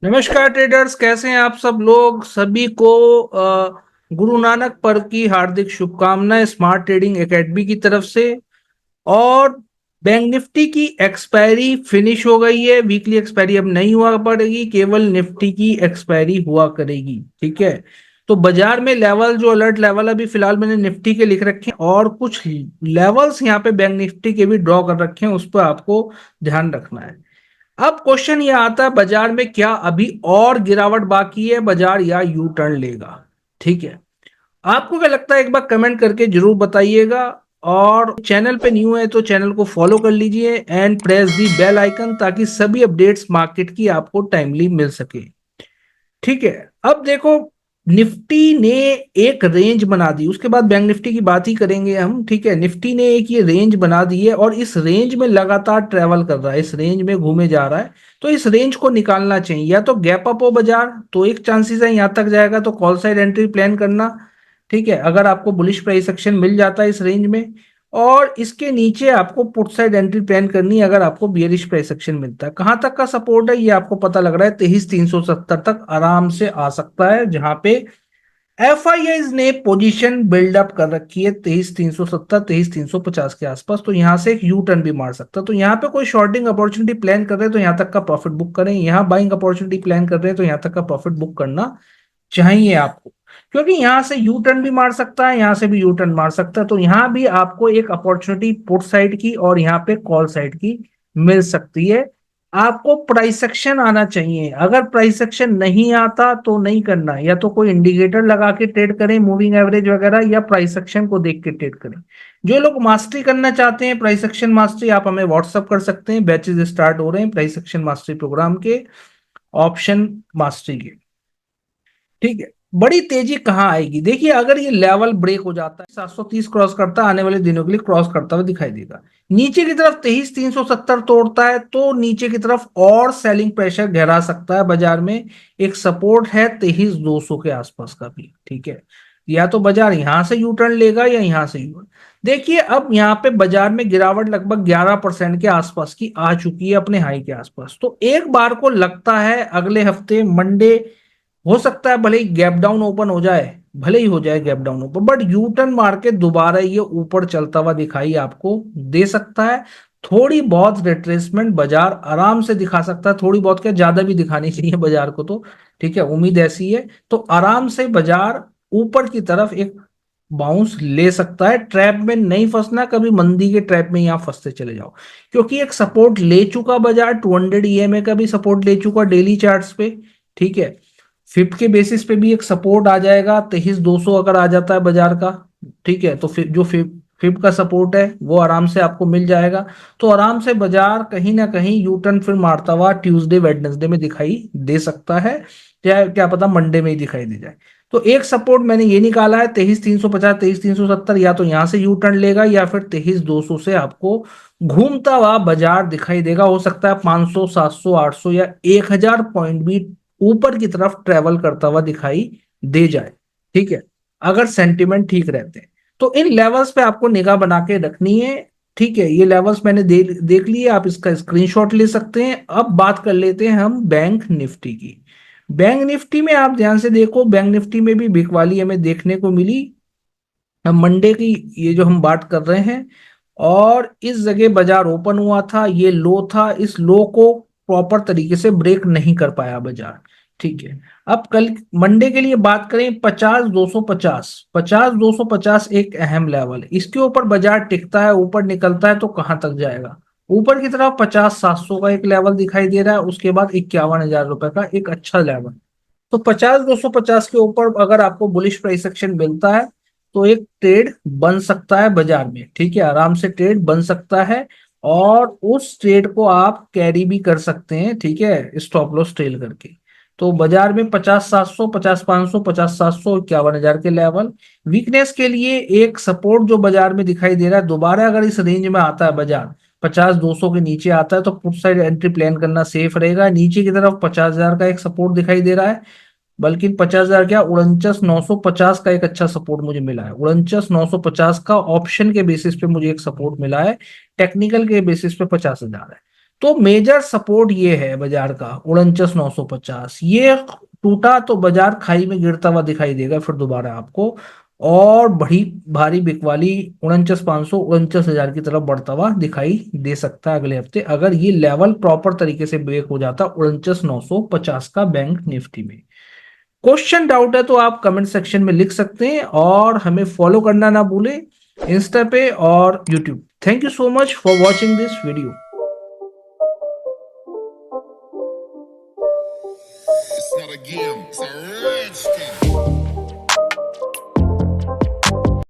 नमस्कार ट्रेडर्स, कैसे हैं आप सब लोग। सभी को गुरु नानक पर्व की हार्दिक शुभकामनाएं स्मार्ट ट्रेडिंग एकेडमी की तरफ से। और बैंक निफ्टी की एक्सपायरी फिनिश हो गई है। वीकली एक्सपायरी अब नहीं हुआ पड़ेगी, केवल निफ्टी की एक्सपायरी हुआ करेगी। ठीक है। तो बाजार में लेवल, जो अलर्ट लेवल अभी फिलहाल मैंने निफ्टी के लिख रखे हैं, और कुछ लेवल्स यहाँ पे बैंक निफ्टी के भी ड्रॉ कर रखे हैं, उस पर आपको ध्यान रखना है। अब क्वेश्चन ये आता है, बाजार में क्या अभी और गिरावट बाकी है बाजार, या यू टर्न लेगा। ठीक है। आपको क्या लगता है, एक बार कमेंट करके जरूर बताइएगा। और चैनल पे न्यू है तो चैनल को फॉलो कर लीजिए and press the bell icon, ताकि सभी अपडेट्स मार्केट की आपको टाइमली मिल सके। ठीक है। अब देखो, निफ्टी ने एक रेंज बना दी, उसके बाद बैंक निफ्टी की बात ही करेंगे हम। ठीक है। निफ्टी ने एक ये रेंज बना दी है और इस रेंज में लगातार ट्रेवल कर रहा है, इस रेंज में घूमे जा रहा है। तो इस रेंज को निकालना चाहिए, या तो गैप अप हो बाजार तो एक चांसेस है यहां तक जाएगा, तो कॉल साइड एंट्री प्लान करना। ठीक है। अगर आपको बुलिश प्राइस एक्शन मिल जाता है इस रेंज में, और इसके नीचे आपको पुट साइड एंट्री प्लान करनी है अगर आपको बियरिश प्राइस एक्शन मिलता है। कहां तक का सपोर्ट है ये आपको पता लग रहा है, 23,370 तक आराम से आ सकता है, जहां पे एफआईआईज ने पोजीशन बिल्डअप कर रखी है 23,370 23,350 के आसपास। तो यहां से एक यू टर्न भी मार सकता है। तो यहाँ पे कोई शॉर्टिंग अपॉर्चुनिटी प्लान कर रहे हैं तो यहाँ तक का प्रॉफिट बुक करें, यहाँ बाइंग अपॉर्चुनिटी प्लान कर रहे हैं तो यहाँ तक का प्रॉफिट बुक करना चाहिए आपको। क्योंकि यहां से यू टर्न भी मार सकता है, यहां से भी यू टर्न मार सकता है। तो यहां भी आपको एक अपॉर्चुनिटी पुट साइड की और यहाँ पे कॉल साइड की मिल सकती है। आपको प्राइस एक्शन आना चाहिए। अगर प्राइस एक्शन नहीं आता तो नहीं करना, या तो कोई इंडिकेटर लगा के ट्रेड करें, मूविंग एवरेज वगैरह, या प्राइस एक्शन को देख के ट्रेड करें। जो लोग मास्टरी करना चाहते हैं, प्राइस एक्शन मास्टरी, आप हमें व्हाट्सअप कर सकते हैं। बैचेस स्टार्ट हो रहे हैं प्राइस एक्शन मास्टरी प्रोग्राम के, ऑप्शन मास्टरी के। ठीक है। बड़ी तेजी कहाँ आएगी, देखिए अगर ये लेवल ब्रेक हो जाता है, 730 क्रॉस करता है, आने वाले दिनों के लिए क्रॉस करता हुआ दिखाई देगा। नीचे की तरफ 23,370 तोड़ता है तो नीचे की तरफ और सेलिंग प्रेशर गहरा सकता है बाजार में। एक सपोर्ट है 23,200 के आसपास का भी। ठीक है। या तो बाजार यहां से यू टर्न लेगा या यहां से यू टर्न। देखिए अब यहाँ पे बाजार में गिरावट लगभग 11% के आसपास की आ चुकी है, अपने हाई के आसपास। तो एक बार को लगता है अगले हफ्ते मंडे हो सकता है, भले ही गैप डाउन ओपन हो जाए, भले ही हो जाए gap down open, but U turn मार के दोबारा ये ऊपर चलता हुआ दिखाई आपको दे सकता है। थोड़ी बहुत रिट्रेसमेंट बाजार आराम से दिखा सकता है, थोड़ी बहुत क्या, ज्यादा भी दिखानी चाहिए बाजार को तो। ठीक है, उम्मीद ऐसी है। तो आराम से बाजार ऊपर की तरफ एक बाउंस ले सकता है। ट्रैप में नहीं फंसना, कभी मंदी के ट्रैप में यहां फंसते चले जाओ। क्योंकि एक सपोर्ट ले चुका बाजार, 200 ईएमए का भी सपोर्ट ले चुका डेली चार्ट्स पे। ठीक है। फिफ्थ के बेसिस पे भी एक सपोर्ट आ जाएगा, 23,200 अगर आ जाता है बाजार का। ठीक है। तो फिर जो फिफ्थ का सपोर्ट है वो आराम से आपको मिल जाएगा। तो आराम से बाजार कहीं ना कहीं यू टर्न फिर मारता हुआ ट्यूसडे वेडनेसडे में दिखाई दे सकता है, या क्या पता मंडे में ही दिखाई दे जाए। तो एक सपोर्ट मैंने ये निकाला है 23,350 23,370, या तो यहां से यू टर्न लेगा या फिर 23,200 से आपको घूमता हुआ बाजार दिखाई देगा। हो सकता है 500 700 800 या 1,000 पॉइंट भी ऊपर की तरफ ट्रेवल करता हुआ दिखाई दे जाए। ठीक है। अगर सेंटिमेंट ठीक रहते हैं तो इन लेवल्स पे आपको निगाह बना के रखनी है। ठीक है। ये लेवल्स मैंने देख लिए, आप इसका स्क्रीनशॉट ले सकते हैं। अब बात कर लेते हैं हम बैंक निफ्टी की। बैंक निफ्टी में आप ध्यान से देखो, बैंक निफ्टी में भी बिकवाली हमें देखने को मिली। अब मंडे की ये जो हम बात कर रहे हैं, और इस जगह बाजार ओपन हुआ था, ये लो था, इस लो को प्रॉपर तरीके से ब्रेक नहीं कर पाया बाजार। ठीक है। अब कल मंडे के लिए बात करें, 50,250, 50,250 एक अहम लेवल है। इसके ऊपर बाजार टिकता है, ऊपर निकलता है तो कहां तक जाएगा। ऊपर की तरफ 50,700 का एक लेवल दिखाई दे रहा है, उसके बाद 51,000 रुपए का एक अच्छा लेवल। तो 50,250 के ऊपर अगर आपको बुलिश प्राइस एक्शन मिलता है तो एक ट्रेड बन सकता है बाजार में। ठीक है, आराम से ट्रेड बन सकता है, और उस ट्रेड को आप कैरी भी कर सकते हैं। ठीक है, स्टॉप लॉस ट्रेल करके। तो बाजार में 50,700 50,500 50,700 51,000 के लेवल वीकनेस के लिए एक सपोर्ट जो बाजार में दिखाई दे रहा है। दोबारा अगर इस रेंज में आता है बाजार, 50,200 के नीचे आता है, तो पुट साइड एंट्री प्लान करना सेफ रहेगा। नीचे की तरफ 50,000 का एक सपोर्ट दिखाई दे रहा है, बल्कि 50,000 क्या, 49,950 का एक अच्छा सपोर्ट मुझे मिला है। 49,950 का ऑप्शन के बेसिस पे मुझे एक सपोर्ट मिला है, टेक्निकल के बेसिस पे 50,000 है। तो मेजर सपोर्ट ये है बाजार का 49,950, ये टूटा तो बाजार खाई में गिरता हुआ दिखाई देगा फिर दोबारा आपको, और बड़ी भारी बिकवाली 49,500 49,000 की तरफ बढ़ता हुआ दिखाई दे सकता है अगले हफ्ते, अगर ये लेवल प्रॉपर तरीके से ब्रेक हो जाता 49,950 का बैंक निफ्टी में। क्वेश्चन डाउट है तो आप कमेंट सेक्शन में लिख सकते हैं, और हमें फॉलो करना ना भूलें इंस्टा पे और YouTube. Thank you so much for watching this video. It's not a game, it's a rich thing.